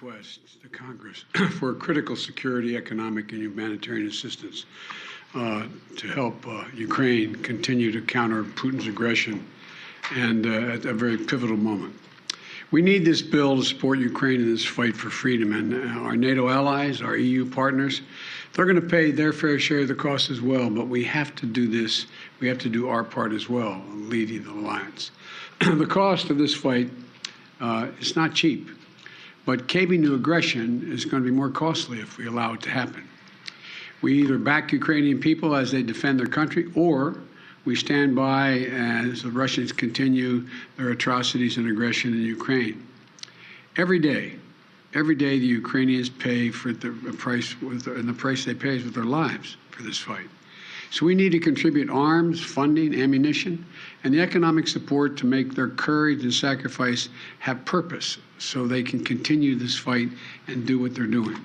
request to Congress for critical security, economic, and humanitarian assistance to help Ukraine continue to counter Putin's aggression, and at a very pivotal moment. We need this bill to support Ukraine in this fight for freedom, and our NATO allies, our EU partners, they're going to pay their fair share of the cost as well, but we have to do this. We have to do our part as well, leading the alliance. The cost of this fight is not cheap, but caving to aggression is going to be more costly if we allow it to happen. We either back Ukrainian people as they defend their country, or we stand by as the Russians continue their atrocities and aggression in Ukraine. Every day the Ukrainians pay for the price, and the price they pay is with their lives for this fight. So we need to contribute arms, funding, ammunition, and the economic support to make their courage and sacrifice have purpose so they can continue this fight and do what they're doing.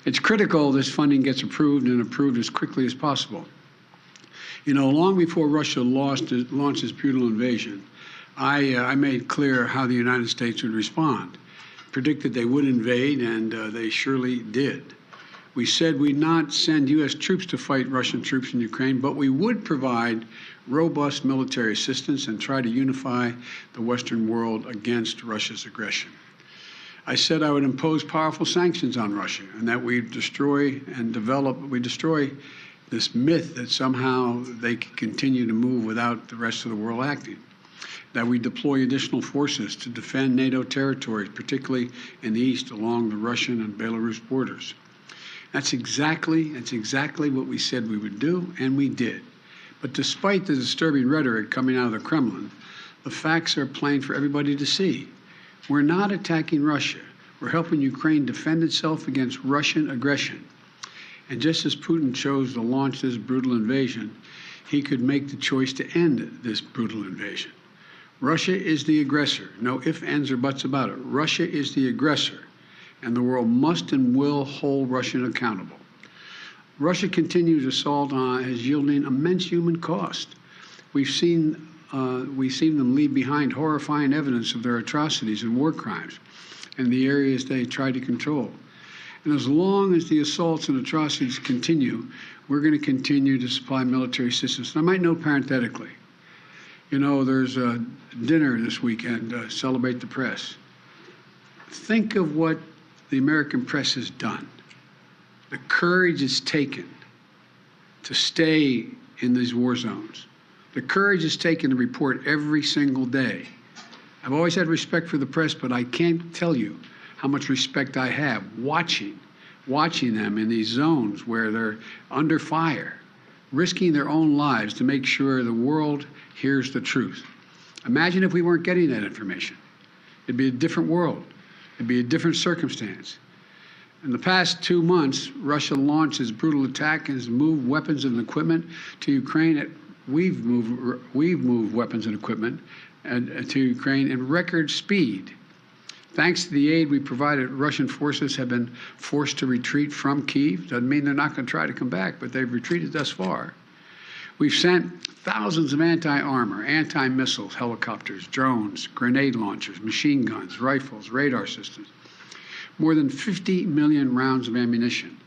It's critical this funding gets approved and approved as quickly as possible. You know, long before Russia launched its brutal invasion, I made clear how the United States would respond. Predicted they would invade, and they surely did. We said we'd not send U.S. troops to fight Russian troops in Ukraine, but we would provide robust military assistance and try to unify the Western world against Russia's aggression. I said I would impose powerful sanctions on Russia, and that we destroy this myth that somehow they can continue to move without the rest of the world acting. That we deploy additional forces to defend NATO territories, particularly in the east along the Russian and Belarus borders. That's exactly what we said we would do, and we did. But despite the disturbing rhetoric coming out of the Kremlin, the facts are plain for everybody to see. We're not attacking Russia. We're helping Ukraine defend itself against Russian aggression. And just as Putin chose to launch this brutal invasion, he could make the choice to end this brutal invasion. Russia is the aggressor. No ifs, ands, or buts about it. Russia is the aggressor, and the world must and will hold Russia accountable. Russia's continued assault is yielding immense human cost. We've seen them leave behind horrifying evidence of their atrocities and war crimes in the areas they try to control. And as long as the assaults and atrocities continue, we're going to continue to supply military assistance. And I might note parenthetically, you know, there's a dinner this weekend, Celebrate the Press. Think of what the American press has done. The courage it's taken to stay in these war zones. The courage it's taken to report every single day. I've always had respect for the press, but I can't tell you how much respect I have watching them in these zones where they're under fire, risking their own lives to make sure the world hears the truth. Imagine if we weren't getting that information. It'd be a different world. It'd be a different circumstance. In the past 2 months, Russia launched its brutal attack and has moved weapons and equipment to Ukraine. We've moved weapons and equipment to Ukraine in record speed. Thanks to the aid we provided, Russian forces have been forced to retreat from Kyiv. Doesn't mean they're not going to try to come back, but they've retreated thus far. We've sent thousands of anti-armor, anti-missiles, helicopters, drones, grenade launchers, machine guns, rifles, radar systems, more than 50 million rounds of ammunition.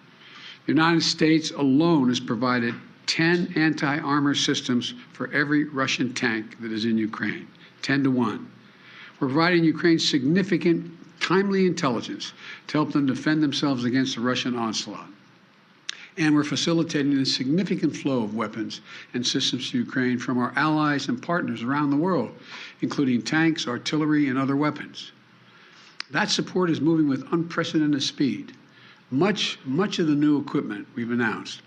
The United States alone has provided 10 anti-armor systems for every Russian tank that is in Ukraine, 10 to 1. We're providing Ukraine significant, timely intelligence to help them defend themselves against the Russian onslaught. And we're facilitating a significant flow of weapons and systems to Ukraine from our allies and partners around the world, including tanks, artillery, and other weapons. That support is moving with unprecedented speed. Much of the new equipment we've announced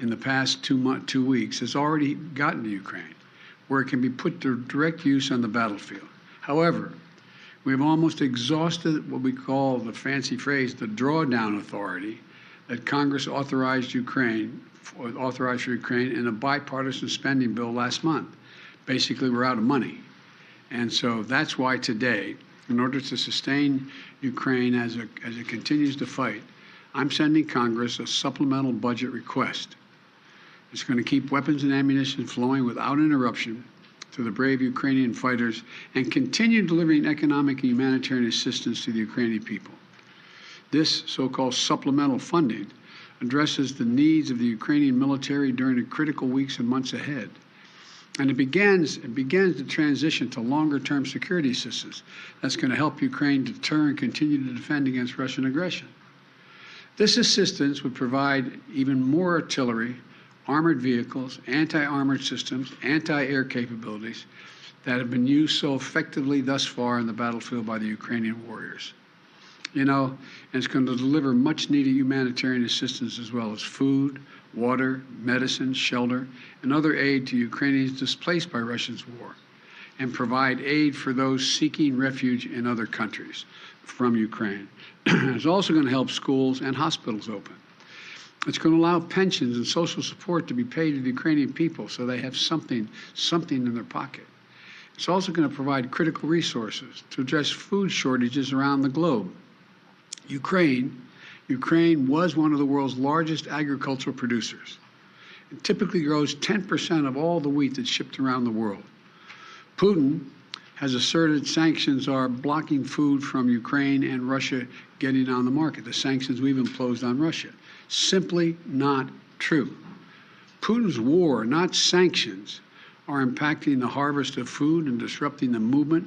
in the past 2 weeks has already gotten to Ukraine, where it can be put to direct use on the battlefield. However, we have almost exhausted what we call, the fancy phrase, the drawdown authority that Congress authorized for Ukraine in a bipartisan spending bill last month. Basically, we're out of money. And so that's why today, in order to sustain Ukraine as it continues to fight, I'm sending Congress a supplemental budget request. It's going to keep weapons and ammunition flowing without interruption to the brave Ukrainian fighters and continue delivering economic and humanitarian assistance to the Ukrainian people. This so-called supplemental funding addresses the needs of the Ukrainian military during the critical weeks and months ahead. And it begins the transition to longer-term security assistance that's going to help Ukraine deter and continue to defend against Russian aggression. This assistance would provide even more artillery, armored vehicles, anti-armored systems, anti-air capabilities that have been used so effectively thus far in the battlefield by the Ukrainian warriors. And it's going to deliver much-needed humanitarian assistance as well as food, water, medicine, shelter, and other aid to Ukrainians displaced by Russia's war, and provide aid for those seeking refuge in other countries from Ukraine. It's also going to help schools and hospitals open. It's going to allow pensions and social support to be paid to the Ukrainian people so they have something in their pocket. It's also going to provide critical resources to address food shortages around the globe. Ukraine was one of the world's largest agricultural producers. It typically grows 10% of all the wheat that's shipped around the world. Putin has asserted sanctions are blocking food from Ukraine and Russia getting on the market, the sanctions we've imposed on Russia. Simply not true. Putin's war, not sanctions, are impacting the harvest of food and disrupting the movement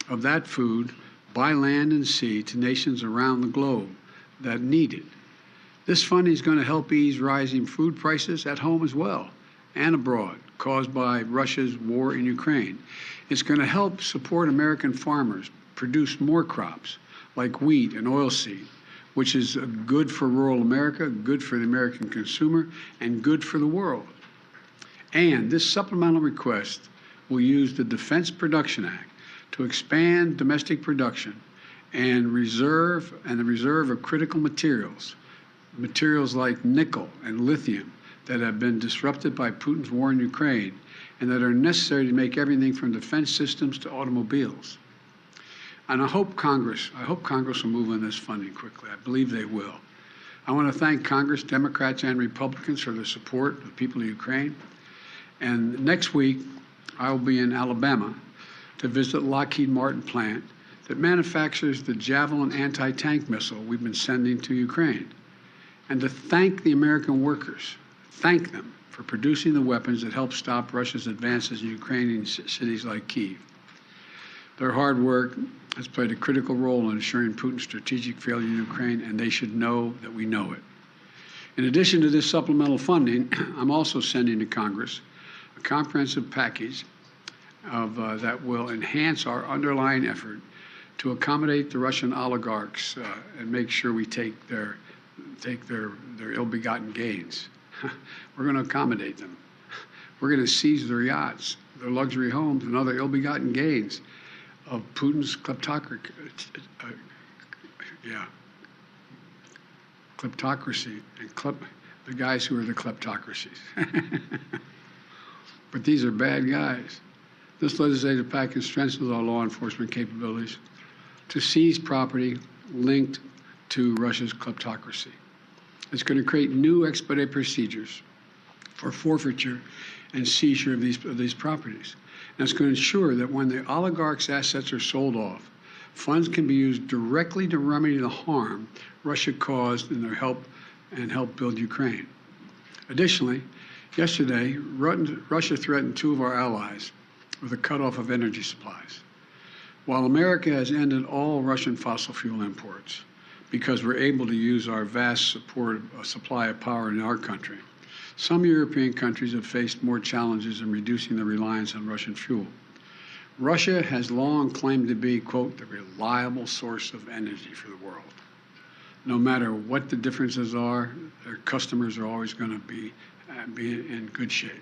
of that food by land and sea to nations around the globe that need it. This funding is going to help ease rising food prices at home as well and abroad caused by Russia's war in Ukraine. It's going to help support American farmers produce more crops like wheat and oilseed, which is good for rural America, good for the American consumer, and good for the world. And this supplemental request will use the Defense Production Act to expand domestic production and the reserve of critical materials like nickel and lithium that have been disrupted by Putin's war in Ukraine and that are necessary to make everything from defense systems to automobiles. And I hope Congress will move on this funding quickly. I believe they will. I want to thank Congress, Democrats and Republicans, for their support of the people of Ukraine. And next week, I will be in Alabama to visit Lockheed Martin plant that manufactures the Javelin anti-tank missile we've been sending to Ukraine, and to thank the American workers, thank them for producing the weapons that help stop Russia's advances in Ukrainian cities like Kyiv. Their hard work has played a critical role in ensuring Putin's strategic failure in Ukraine, and they should know that we know it. In addition to this supplemental funding, I'm also sending to Congress a comprehensive package that will enhance our underlying effort to accommodate the Russian oligarchs and make sure we take their ill-begotten gains. We're going to accommodate them. We're going to seize their yachts, their luxury homes, and other ill-begotten gains of Putin's kleptocracy and the guys who are the kleptocracies. But these are bad guys. This legislative package strengthens our law enforcement capabilities to seize property linked to Russia's kleptocracy. It's going to create new expedited procedures for forfeiture and seizure of these properties. And it's going to ensure that when the oligarchs' assets are sold off, funds can be used directly to remedy the harm Russia caused in their help build Ukraine. Additionally, yesterday, Russia threatened two of our allies with a cutoff of energy supplies. While America has ended all Russian fossil fuel imports because we're able to use our vast supply of power in our country, some European countries have faced more challenges in reducing their reliance on Russian fuel. Russia has long claimed to be, quote, the reliable source of energy for the world. No matter what the differences are, their customers are always going to be in good shape.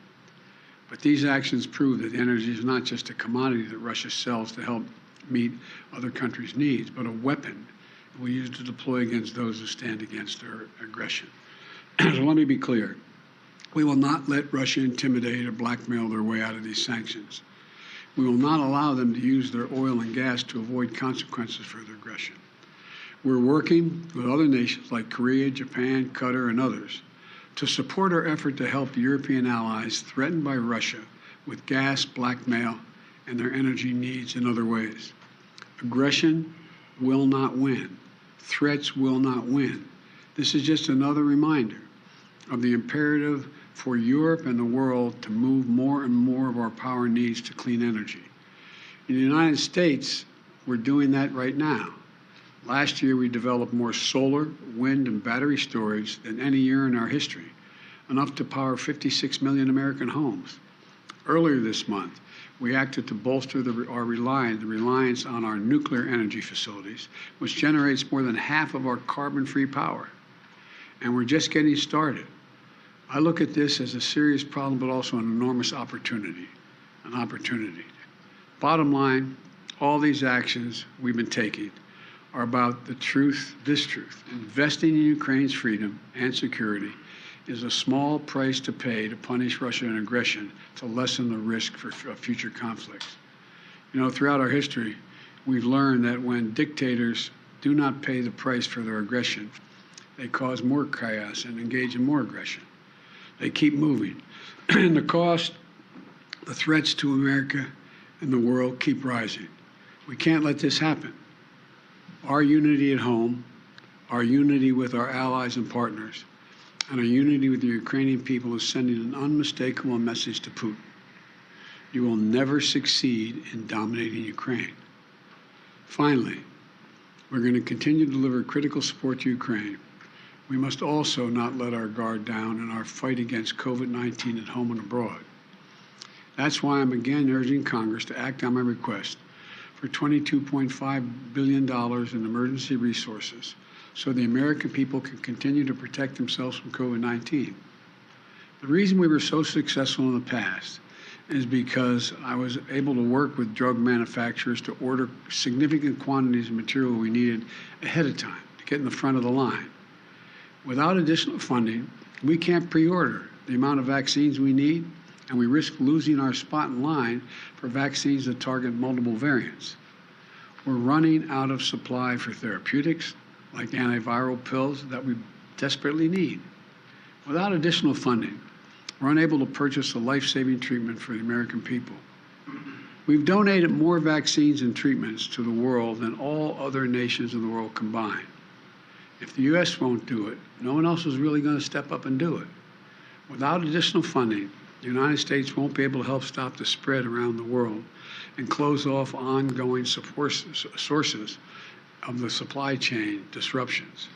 But these actions prove that energy is not just a commodity that Russia sells to help meet other countries' needs, but a weapon it will use to deploy against those who stand against their aggression. So let me be clear. We will not let Russia intimidate or blackmail their way out of these sanctions. We will not allow them to use their oil and gas to avoid consequences for their aggression. We're working with other nations like Korea, Japan, Qatar, and others to support our effort to help European allies threatened by Russia with gas, blackmail, and their energy needs in other ways. Aggression will not win. Threats will not win. This is just another reminder of the imperative for Europe and the world to move more and more of our power needs to clean energy. In the United States, we're doing that right now. Last year, we developed more solar, wind, and battery storage than any year in our history, enough to power 56 million American homes. Earlier this month, we acted to bolster the reliance on our nuclear energy facilities, which generates more than half of our carbon-free power. And we're just getting started. I look at this as a serious problem, but also an enormous opportunity, Bottom line, all these actions we've been taking are about the truth, this truth. Investing in Ukraine's freedom and security is a small price to pay to punish Russian aggression to lessen the risk for future conflicts. You know, throughout our history, we've learned that when dictators do not pay the price for their aggression, they cause more chaos and engage in more aggression. They keep moving. And the cost, the threats to America and the world keep rising. We can't let this happen. Our unity at home, our unity with our allies and partners, and our unity with the Ukrainian people is sending an unmistakable message to Putin. You will never succeed in dominating Ukraine. Finally, we're going to continue to deliver critical support to Ukraine. We must also not let our guard down in our fight against COVID-19 at home and abroad. That's why I'm again urging Congress to act on my request for $22.5 billion in emergency resources so the American people can continue to protect themselves from COVID-19. The reason we were so successful in the past is because I was able to work with drug manufacturers to order significant quantities of material we needed ahead of time to get in the front of the line. Without additional funding, we can't pre-order the amount of vaccines we need, and we risk losing our spot in line for vaccines that target multiple variants. We're running out of supply for therapeutics, like antiviral pills that we desperately need. Without additional funding, we're unable to purchase a life-saving treatment for the American people. We've donated more vaccines and treatments to the world than all other nations in the world combined. If the U.S. won't do it, no one else is really going to step up and do it. Without additional funding, the United States won't be able to help stop the spread around the world and close off ongoing sources of the supply chain disruptions.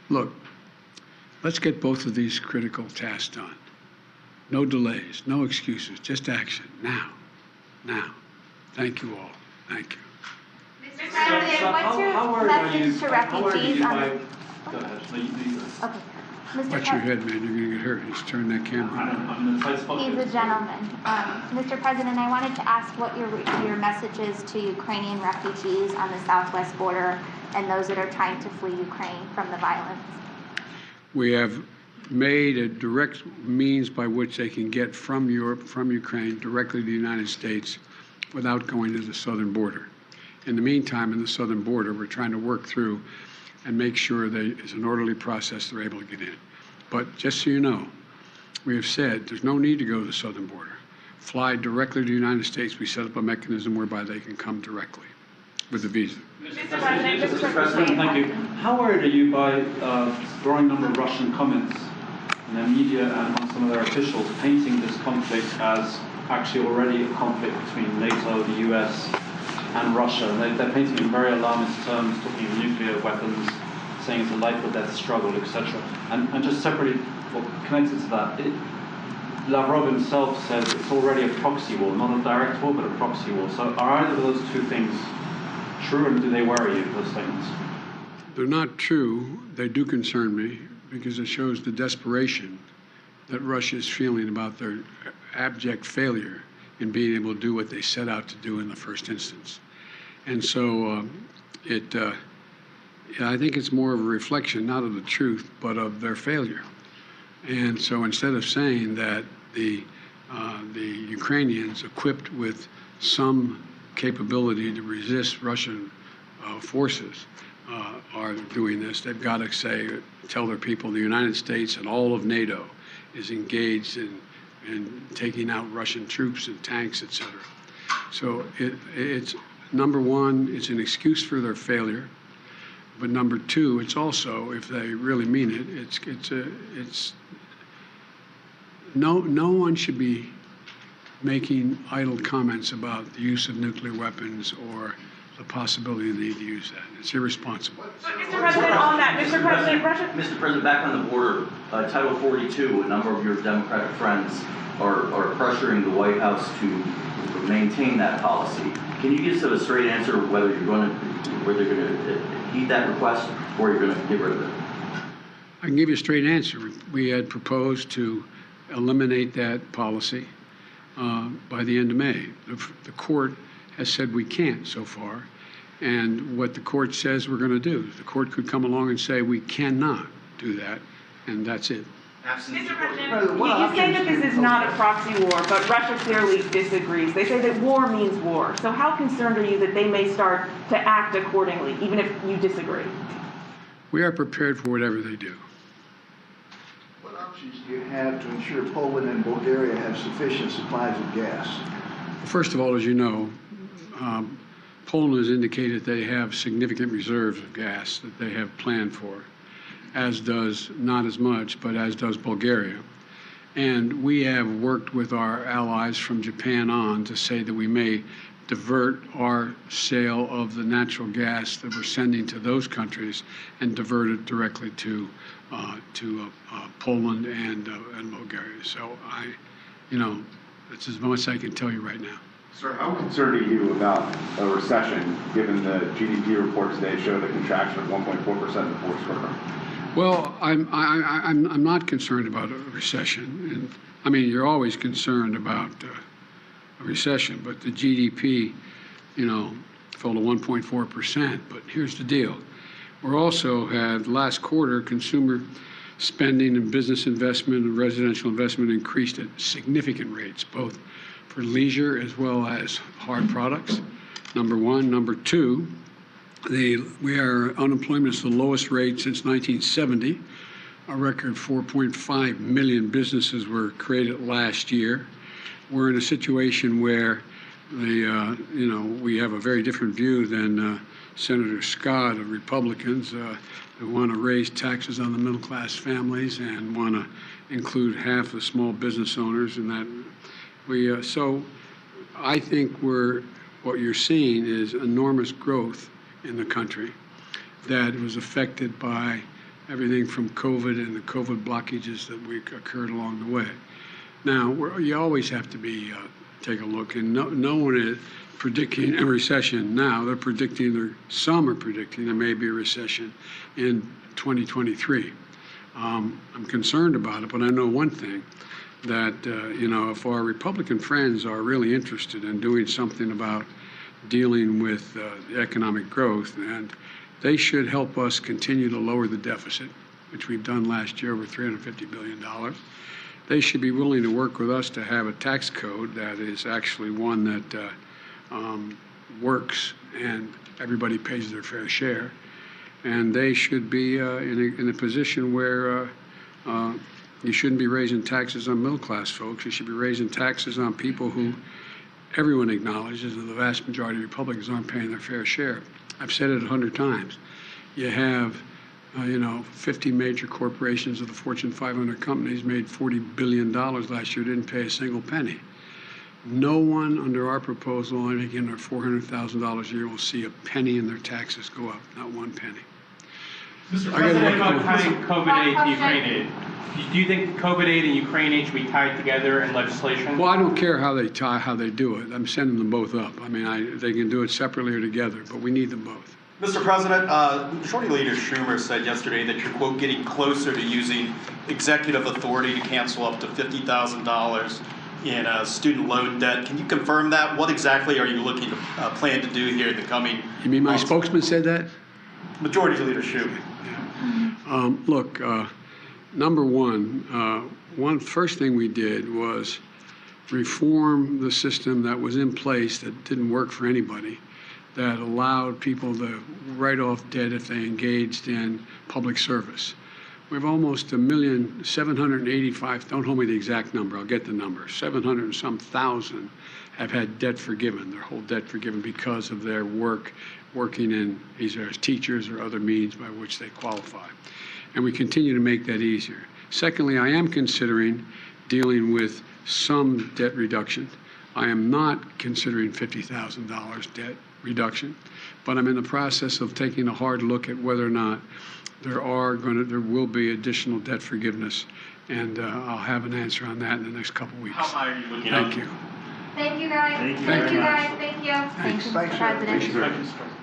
Look, let's get both of these critical tasks done. No delays, no excuses, just action, now. Thank you all. Thank you. Mr. President, what's your message to refugees on the... Go ahead. No, you go. Okay. Mr. Watch your head, man. You're going to get hurt. Just turn that camera on. He's a gentleman. Mr. President, I wanted to ask what your message is to Ukrainian refugees on the southwest border and those that are trying to flee Ukraine from the violence. We have made a direct means by which they can get from Europe, from Ukraine, directly to the United States without going to the southern border. In the meantime, in the southern border, we're trying to work through and make sure that it's an orderly process they're able to get in. But just so you know, we have said there's no need to go to the southern border. Fly directly to the United States. We set up a mechanism whereby they can come directly with a visa. Mr. President, thank you. How worried are you by a growing number of Russian comments in the media and among some of their officials painting this conflict as actually already a conflict between NATO, the US, and Russia? And they're painting in very alarmist terms, talking of nuclear weapons, saying it's a life or death struggle, etc. And just separately, well, connected to that, Lavrov himself says it's already a proxy war, not a direct war, but a proxy war. So are either of those two things true, and do they worry you, those statements? They're not true. They do concern me because it shows the desperation that Russia is feeling about their abject failure in being able to do what they set out to do in the first instance. And so I think it's more of a reflection, not of the truth, but of their failure. And so instead of saying that the Ukrainians equipped with some capability to resist Russian forces are doing this, they've got to tell their people the United States and all of NATO is engaged in taking out Russian troops and tanks, etc. So it's number one, it's an excuse for their failure. But number two, it's also, if they really mean it, no one should be making idle comments about the use of nuclear weapons or the possibility of the need to use that. It's irresponsible. Mr. President, on that, Mr. President, Mr. President, back on the border, Title 42, a number of your Democratic friends are pressuring the White House to maintain that policy. Can you give us a straight answer whether you're going to heed that request or you're going to get rid of it? I can give you a straight answer. We had proposed to eliminate that policy by the end of May. The court has said we can't so far, and what the court says we're going to do. The court could come along and say we cannot do that, and that's it. Mr. President, you say that this is not a proxy war, but Russia clearly disagrees. They say that war means war. So how concerned are you that they may start to act accordingly, even if you disagree? We are prepared for whatever they do. What options do you have to ensure Poland and Bulgaria have sufficient supplies of gas? First of all, as you know, Poland has indicated they have significant reserves of gas that they have planned for, as does, not as much, but as does Bulgaria. And we have worked with our allies from Japan on to say that we may divert our sale of the natural gas that we're sending to those countries and divert it directly to Poland and Bulgaria. So that's as much as I can tell you right now. Sir, how concerned are you about a recession, given the GDP report today showed a contraction of 1.4% in the fourth quarter? Well, I'm not concerned about a recession. And I mean, you're always concerned about a recession, but the GDP, fell to 1.4%. But here's the deal: we're also had last quarter consumer spending and business investment and residential investment increased at significant rates, both for leisure as well as hard products. Number one. Number two, unemployment is the lowest rate since 1970. A record 4.5 million businesses were created last year. We're in a situation where we have a very different view than Senator Scott of Republicans who want to raise taxes on the middle-class families and want to include half the small business owners in that. So I think what you're seeing is enormous growth in the country that was affected by everything from COVID and the COVID blockages that occurred along the way. Now, you always have to take a look, and no one is predicting a recession now. Some are predicting there may be a recession in 2023. I'm concerned about it, but I know one thing, that if our Republican friends are really interested in doing something about dealing with the economic growth, and they should help us continue to lower the deficit, which we've done last year, over $350 billion. They should be willing to work with us to have a tax code that is actually one that works and everybody pays their fair share. And they should be in a position where you shouldn't be raising taxes on middle-class folks. You should be raising taxes on people who everyone acknowledges that the vast majority of Republicans aren't paying their fair share. I've said it 100 times. You have, 50 major corporations of the Fortune 500 companies made $40 billion last year, didn't pay a single penny. No one under our proposal, making their $400,000 a year, will see a penny in their taxes go up, not one penny. Mr. President, about tying COVID aid to Ukraine aid. Do you think COVID aid and Ukraine aid should be tied together in legislation? Well, I don't care how they do it. I'm sending them both up. I mean, they can do it separately or together, but we need them both. Mr. President, Majority Leader Schumer said yesterday that you're, quote, getting closer to using executive authority to cancel up to $50,000 in student loan debt. Can you confirm that? What exactly are you looking to plan to do here in the coming You mean my months? spokesman said that? Majority Leader Schumer. Look, number one, first thing we did was reform the system that was in place that didn't work for anybody, that allowed people to write off debt if they engaged in public service. We have almost 1,785,000, don't hold me the exact number, I'll get the number, 700 and some thousand have had debt forgiven, their whole debt forgiven because of their work working in either as teachers or other means by which they qualify. And we continue to make that easier. Secondly, I am considering dealing with some debt reduction. I am not considering $50,000 debt reduction, but I'm in the process of taking a hard look at whether or not there will be additional debt forgiveness, and I'll have an answer on that in the next couple weeks. How high are you looking Thank at? you. Thank you, guys. Thank you Thank very you, much. guys. Thank you. Thank you, Mr. Thanks, sir. President. Thank you.